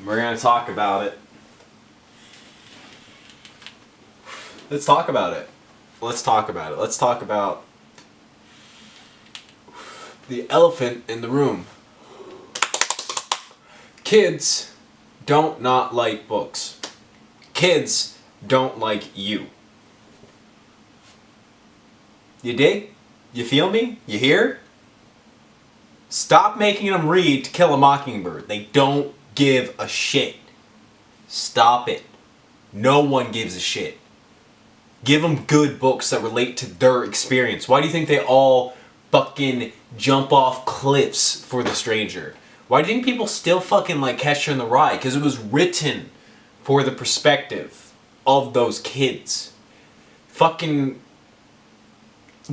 We're gonna talk about it. Let's talk about it. Let's talk about it. Let's talk about the elephant in the room. Kids don't not like books. Kids don't like you. You dig? You feel me? You hear? Stop making them read To Kill a Mockingbird. They don't give a shit. Stop it. No one gives a shit. Give them good books that relate to their experience. Why do you think they all fucking jump off cliffs for The Stranger? Why do you think people still fucking like Catcher in the Rye? Because it was written for the perspective of those kids. Fucking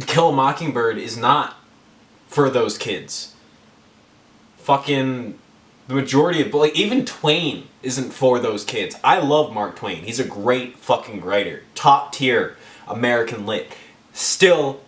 Kill a Mockingbird is not for those kids. Fucking the majority of, like, even Twain isn't for those kids. I love Mark Twain. He's a great fucking writer. Top tier American lit. Still,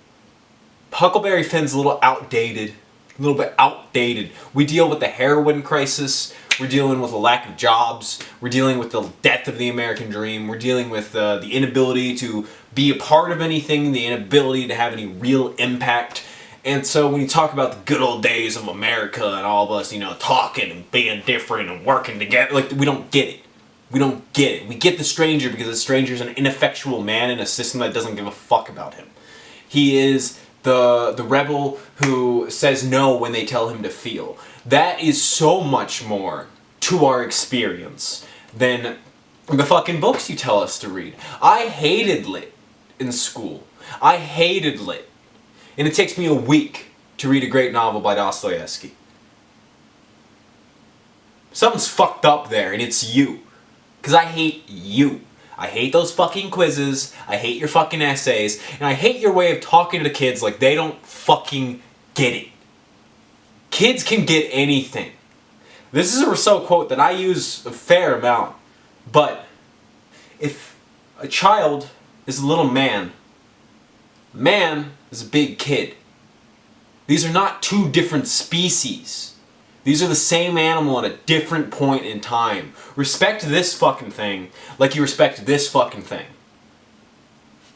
Huckleberry Finn's a little outdated. A little bit outdated. We deal with the heroin crisis. We're dealing with a lack of jobs. We're dealing with the death of the American dream. We're dealing with the inability to be a part of anything, the inability to have any real impact. And so when you talk about the good old days of America and all of us, you know, talking and being different and working together, like, we don't get it. We don't get it. We get The Stranger because The Stranger's an ineffectual man in a system that doesn't give a fuck about him. He is the rebel who says no when they tell him to feel. That is so much more to our experience than the fucking books you tell us to read. I hated lit in school. I hated lit. And it takes me a week to read a great novel by Dostoevsky. Something's fucked up there, and it's you. Because I hate you. I hate those fucking quizzes, I hate your fucking essays, and I hate your way of talking to kids like they don't fucking get it. Kids can get anything. This is a Rousseau quote that I use a fair amount, but if a child is a little man, man is a big kid. These are not two different species. These are the same animal at a different point in time. Respect this fucking thing like you respect this fucking thing.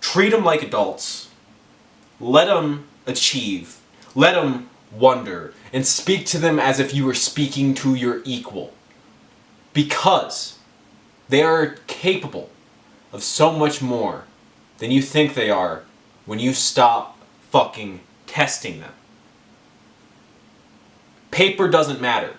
Treat them like adults. Let them achieve. Let them wonder. And speak to them as if you were speaking to your equal. Because they are capable of so much more than you think they are when you stop fucking testing them. Paper doesn't matter.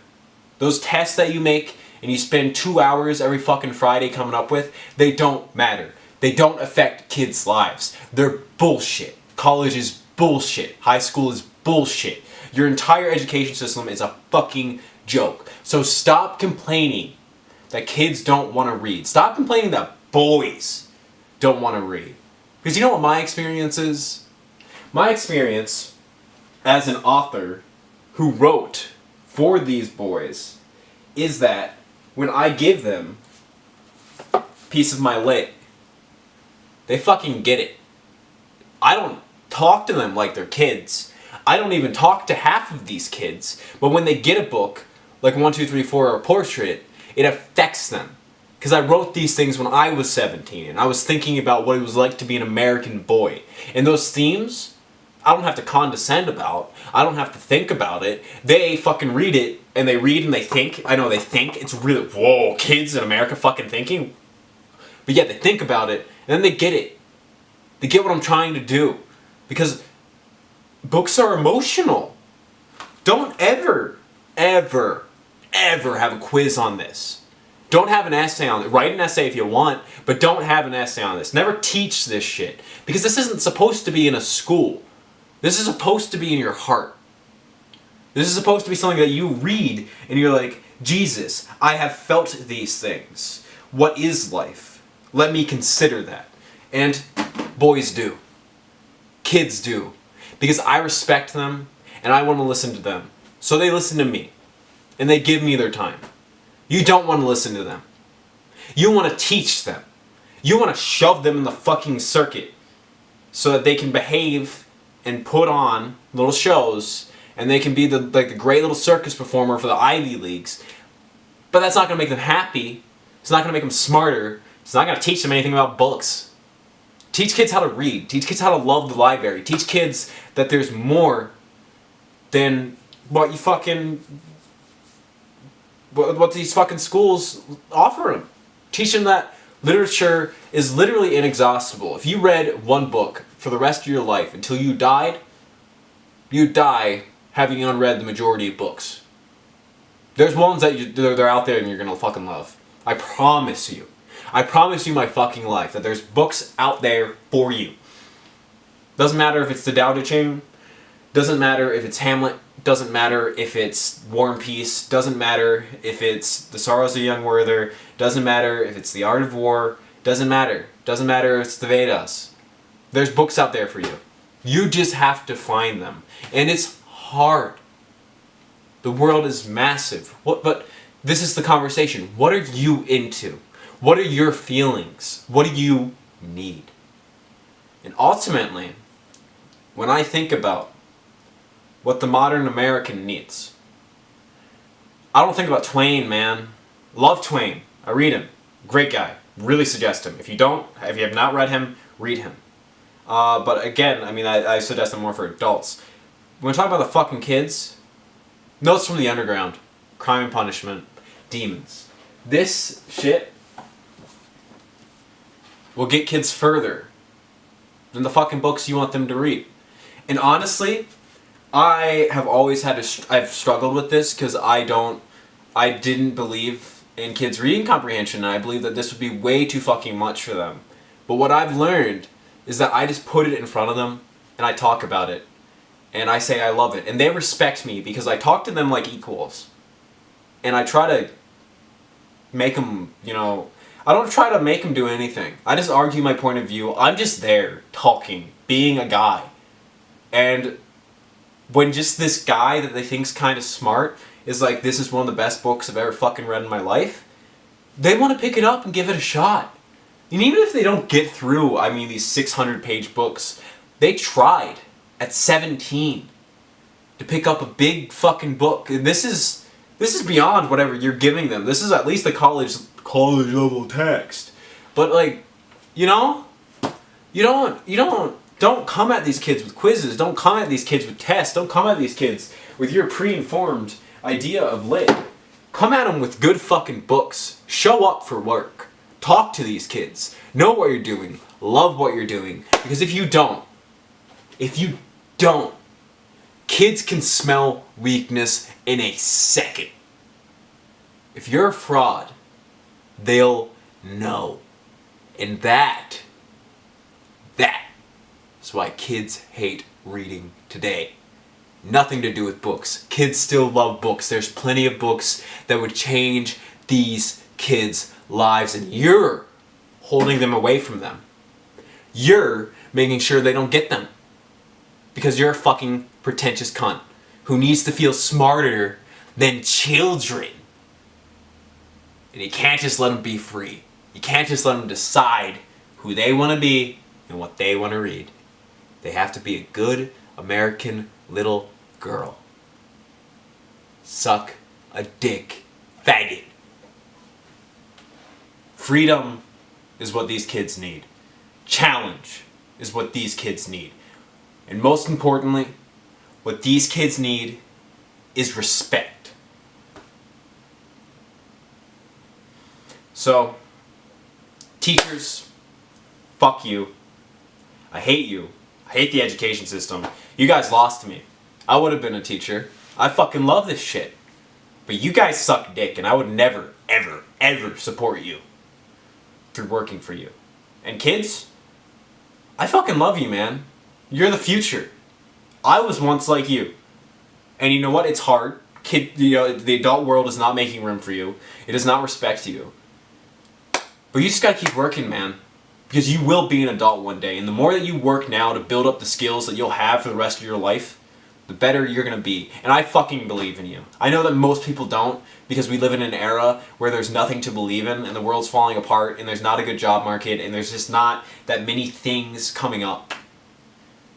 Those tests that you make and you spend 2 hours every fucking Friday coming up with, they don't matter. They don't affect kids' lives. They're bullshit. College is bullshit. High school is bullshit. Your entire education system is a fucking joke. So stop complaining that kids don't want to read. Stop complaining that boys don't want to read. Because you know what my experience is? My experience as an author who wrote for these boys is that when I give them a piece of my lit, they fucking get it. I don't talk to them like they're kids. I don't even talk to half of these kids. But when they get a book, like 1, 2, 3, 4 or Portrait, it affects them. Because I wrote these things when I was 17, and I was thinking about what it was like to be an American boy. And those themes, I don't have to condescend about. I don't have to think about it. They fucking read it, and they read and they think. I know they think. It's really, whoa, kids in America fucking thinking. But yeah, they think about it, and then they get it. They get what I'm trying to do. Because books are emotional. Don't ever, ever, ever have a quiz on this. Don't have an essay on it. Write an essay if you want, but don't have an essay on this. Never teach this shit. Because this isn't supposed to be in a school. This is supposed to be in your heart. This is supposed to be something that you read and you're like, Jesus, I have felt these things. What is life? Let me consider that. And boys do. Kids do. Because I respect them and I want to listen to them. So they listen to me. And they give me their time. You don't want to listen to them. You want to teach them. You want to shove them in the fucking circuit so that they can behave and put on little shows and they can be the great little circus performer for the Ivy Leagues. But that's not going to make them happy. It's not going to make them smarter. It's not going to teach them anything about books. Teach kids how to read. Teach kids how to love the library. Teach kids that there's more than what you fucking... what these fucking schools offer them. Teach them that literature is literally inexhaustible. If you read one book for the rest of your life until you died, you'd die having unread the majority of books. There's ones that they're out there and you're gonna fucking love. I promise you. I promise you my fucking life that there's books out there for you. Doesn't matter if it's the Tao Te Ching. Doesn't matter if it's Hamlet. Doesn't matter if it's War and Peace. Doesn't matter if it's The Sorrows of Young Werther. Doesn't matter if it's The Art of War. Doesn't matter. Doesn't matter if it's the Vedas. There's books out there for you. You just have to find them. And it's hard. The world is massive. But this is the conversation. What are you into? What are your feelings? What do you need? And ultimately, when I think about what the modern American needs, I don't think about Twain, man. Love Twain. I read him. Great guy. Really suggest him. If you have not read him, read him. But again, I mean, I suggest him more for adults. When we talk about the fucking kids, Notes from the Underground, Crime and Punishment, Demons. This shit will get kids further than the fucking books you want them to read. And honestly, I have always I've struggled with this because I didn't believe in kids' reading comprehension, and I believe that this would be way too fucking much for them. But what I've learned is that I just put it in front of them, and I talk about it, and I say I love it. And they respect me because I talk to them like equals. And I try to make them, I don't try to make them do anything. I just argue my point of view. I'm just there, talking, being a guy. And when just this guy that they think's kind of smart is like, this is one of the best books I've ever fucking read in my life, they want to pick it up and give it a shot. And even if they don't get through, these 600-page books, they tried at 17 to pick up a big fucking book. And this is beyond whatever you're giving them. This is at least the college level text. But don't come at these kids with quizzes. Don't come at these kids with tests. Don't come at these kids with your pre-informed idea of lit. Come at them with good fucking books. Show up for work. Talk to these kids. Know what you're doing. Love what you're doing. Because if you don't, kids can smell weakness in a second. If you're a fraud, they'll know. And that is why kids hate reading today. Nothing to do with books. Kids still love books. There's plenty of books that would change these kids' lives, and you're holding them away from them. You're making sure they don't get them. Because you're a fucking pretentious cunt who needs to feel smarter than children. And you can't just let them be free. You can't just let them decide who they want to be and what they want to read. They have to be a good American little girl. Suck a dick, faggot. Freedom is what these kids need. Challenge is what these kids need. And most importantly, what these kids need is respect. So, teachers, fuck you. I hate you. I hate the education system. You guys lost me. I would have been a teacher. I fucking love this shit. But you guys suck dick, and I would never, ever, ever support you through working for you. And kids, I fucking love you, man. You're the future. I was once like you. And you know what? It's hard. The adult world is not making room for you. It does not respect you. But you just gotta keep working, man. Because you will be an adult one day. And the more that you work now to build up the skills that you'll have for the rest of your life, the better you're gonna be. And I fucking believe in you. I know that most people don't, because we live in an era where there's nothing to believe in, and the world's falling apart, and there's not a good job market, and there's just not that many things coming up.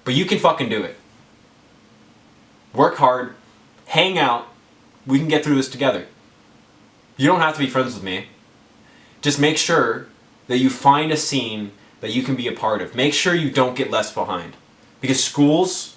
But you can fucking do it. work hard, hang out, we can get through this together. You don't have to be friends with me. Just make sure that you find a scene that you can be a part of. Make sure you don't get left behind. Because schools